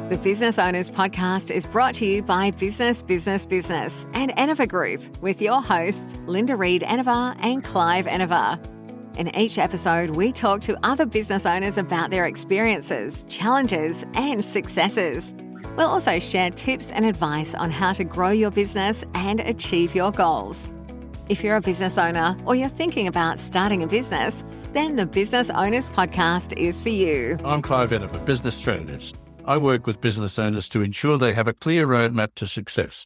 The Business Owners Podcast is brought to you by Business, Business, Business and Enever Group with your hosts, Linda Reed Enever and Clive Enever. In each episode, we talk to other business owners about their experiences, challenges and successes. We'll also share tips and advice on how to grow your business and achieve your goals. If you're a business owner or you're thinking about starting a business, then the Business Owners Podcast is for you. I'm Clive Enever, business strategist. I work with business owners to ensure they have a clear roadmap to success.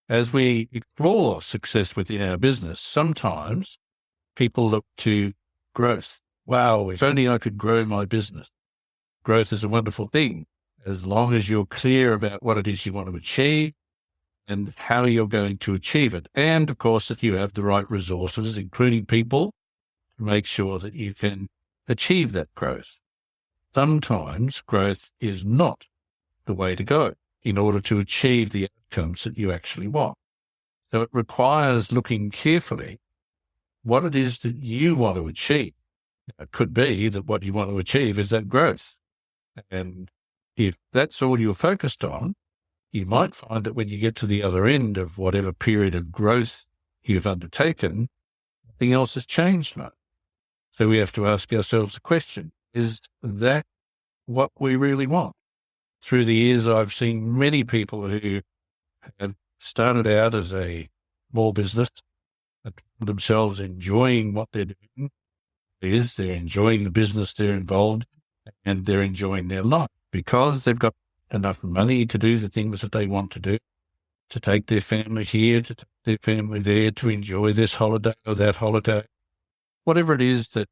As we explore success within our business, sometimes people look to growth. Wow, if only I could grow my business. Growth is a wonderful thing, as long as you're clear about what it is you want to achieve and how you're going to achieve it. And of course, that you have the right resources, including people, to make sure that you can achieve that growth. Sometimes growth is not the way to go in order to achieve the outcomes that you actually want. So it requires looking carefully what it is that you want to achieve. It could be that what you want to achieve is that growth. And if that's all you're focused on, you might find that when you get to the other end of whatever period of growth you've undertaken, nothing else has changed much. So we have to ask ourselves the question, is that what we really want? Through the years, I've seen many people who have started out as a small business and found themselves enjoying what they're doing. They're enjoying the business they're involved in, and they're enjoying their life because they've got enough money to do the things that they want to do, to take their family here, to take their family there, to enjoy this holiday or that holiday. Whatever it is that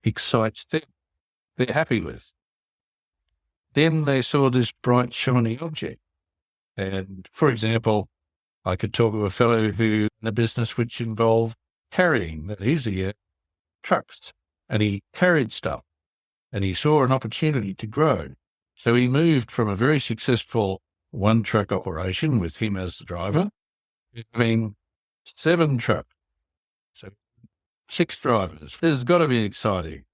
excites them, they're happy with. Then they saw this bright, shiny object. And for example, I could talk of a fellow who in a business which involved carrying, that is, he had trucks, and he carried stuff, and he saw an opportunity to grow. So he moved from a very successful one-truck operation with him as the driver, to having 7 trucks. So 6 drivers. This has got to be exciting.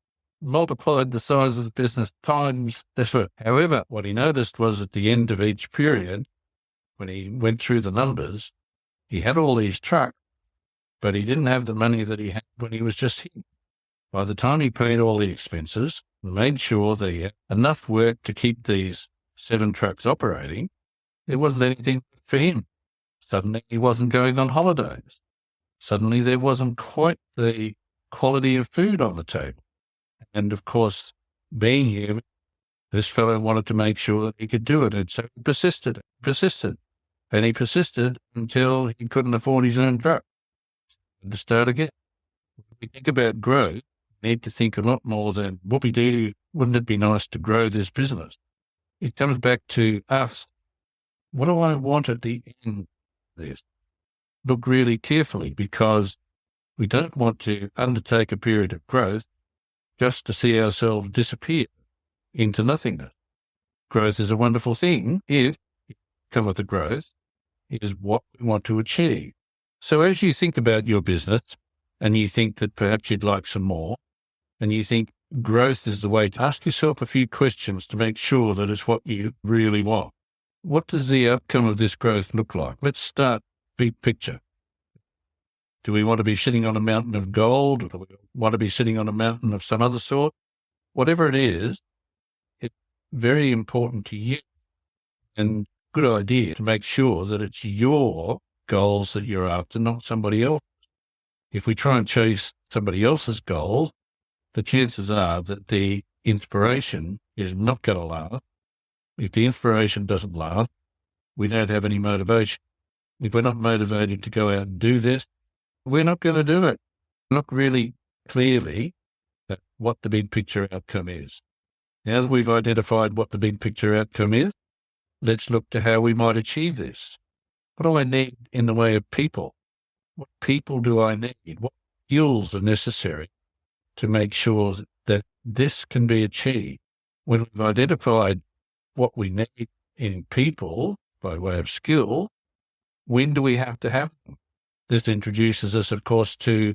Multiplied the size of the business times effort. However, what he noticed was at the end of each period, when he went through the numbers, he had all these trucks, but he didn't have the money that he had when he was just him. By the time he paid all the expenses, made sure that he had enough work to keep these 7 trucks operating, there wasn't anything for him. Suddenly he wasn't going on holidays. Suddenly there wasn't quite the quality of food on the table. And of course, being here, this fellow wanted to make sure that he could do it. And so he persisted. And he persisted until he couldn't afford his own truck. To start again. When we think about growth, we need to think a lot more than what we do. Wouldn't it be nice to grow this business? It comes back to us. What do I want at the end of this? Look really carefully, because we don't want to undertake a period of growth just to see ourselves disappear into nothingness. Growth is a wonderful thing if you come with the growth is what we want to achieve. So as you think about your business and you think that perhaps you'd like some more, and you think growth is the way, to ask yourself a few questions to make sure that it's what you really want. What does the outcome of this growth look like? Let's start big picture. Do we want to be sitting on a mountain of gold? Or do we want to be sitting on a mountain of some other sort? Whatever it is, it's very important to you and good idea to make sure that it's your goals that you're after, not somebody else. If we try and chase somebody else's goals, the chances are that the inspiration is not going to last. If the inspiration doesn't last, we don't have any motivation. If we're not motivated to go out and do this, we're not going to do it. Look really clearly at what the big picture outcome is. Now that we've identified what the big picture outcome is, let's look to how we might achieve this. What do I need in the way of people? What people do I need? What skills are necessary to make sure that this can be achieved? When we've identified what we need in people by way of skill, when do we have to have them? This introduces us, of course, to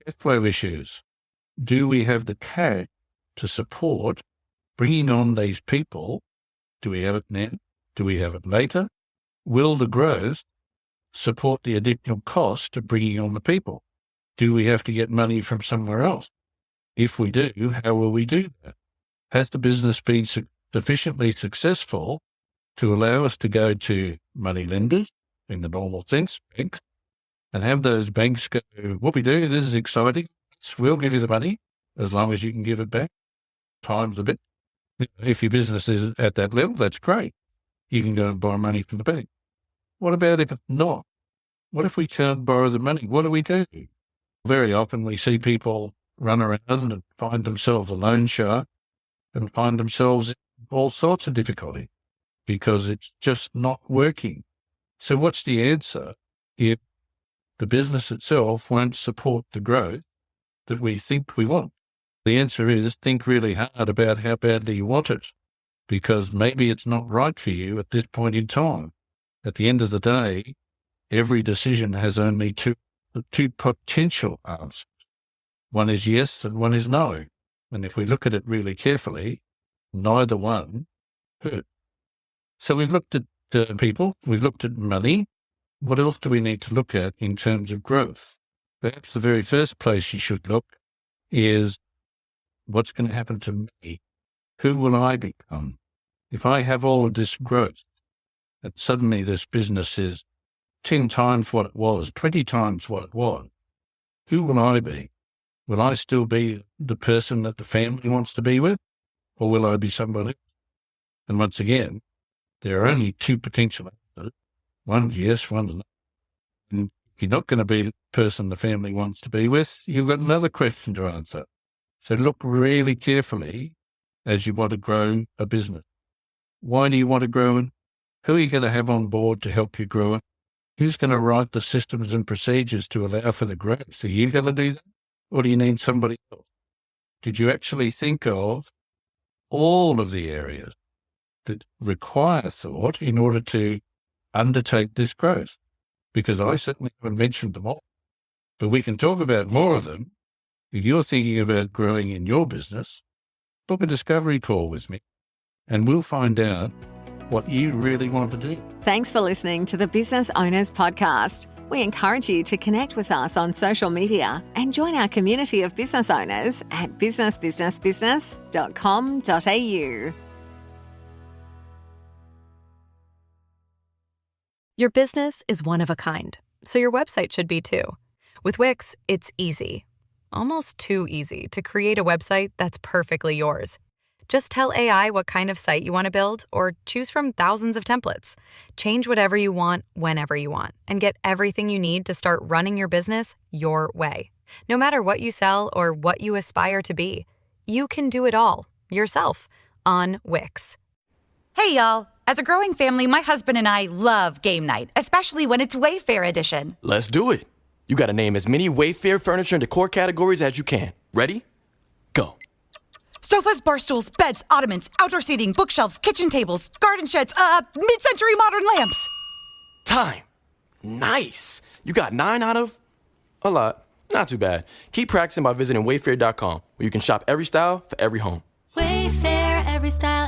cash flow issues. Do we have the cash to support bringing on these people Do we have it now? Do we have it later? Will the growth support the additional cost of bringing on the people? Do we have to get money from somewhere else? If we do, how will we do that? Has the business been sufficiently successful to allow us to go to money lenders in the normal sense, banks, and have those banks go, what we do, this is exciting, we'll give you the money as long as you can give it back times a bit. If your business is at that level, that's great. You can go and borrow money from the bank. What about if it's not? What if we can't borrow the money? What do we do? Very often we see people run around and find themselves a loan shark and find themselves in all sorts of difficulty because it's just not working. So what's the answer if the business itself won't support the growth that we think we want? The answer is think really hard about how badly you want it, because maybe it's not right for you at this point in time. At the end of the day, every decision has only two potential answers. One is yes and one is no. And if we look at it really carefully, neither one hurt. So we've looked at people, we've looked at money. What else do we need to look at in terms of growth? Perhaps the very first place you should look is what's going to happen to me? Who will I become? If I have all of this growth and suddenly this business is 10 times what it was, 20 times what it was, who will I be? Will I still be the person that the family wants to be with, or will I be somebody else? And once again, there are only two potential answers. One's yes, one's no. And if you're not going to be the person the family wants to be with, you've got another question to answer. So look really carefully as you want to grow a business. Why do you want to grow it? Who are you going to have on board to help you grow it? Who's going to write the systems and procedures to allow for the growth? Are you going to do that? Or do you need somebody else? Did you actually think of all of the areas that require thought in order to undertake this growth? Because I certainly haven't mentioned them all. But we can talk about more of them. If you're thinking about growing in your business, book a discovery call with me and we'll find out what you really want to do. Thanks for listening to the Business Owners Podcast. We encourage you to connect with us on social media and join our community of business owners at businessbusinessbusiness.com.au. Your business is one of a kind, so your website should be too. With Wix, it's easy, almost too easy, to create a website that's perfectly yours. Just tell AI what kind of site you want to build or choose from thousands of templates. Change whatever you want, whenever you want, and get everything you need to start running your business your way. No matter what you sell or what you aspire to be, you can do it all yourself on Wix. Hey, y'all. As a growing family, my husband and I love game night, especially when it's Wayfair edition. Let's do it. You got to name as many Wayfair furniture and decor categories as you can. Ready? Go. Sofas, bar stools, beds, ottomans, outdoor seating, bookshelves, kitchen tables, garden sheds, mid-century modern lamps. Time. Nice. You got 9 out of a lot. Not too bad. Keep practicing by visiting Wayfair.com, where you can shop every style for every home. Wayfair, every style.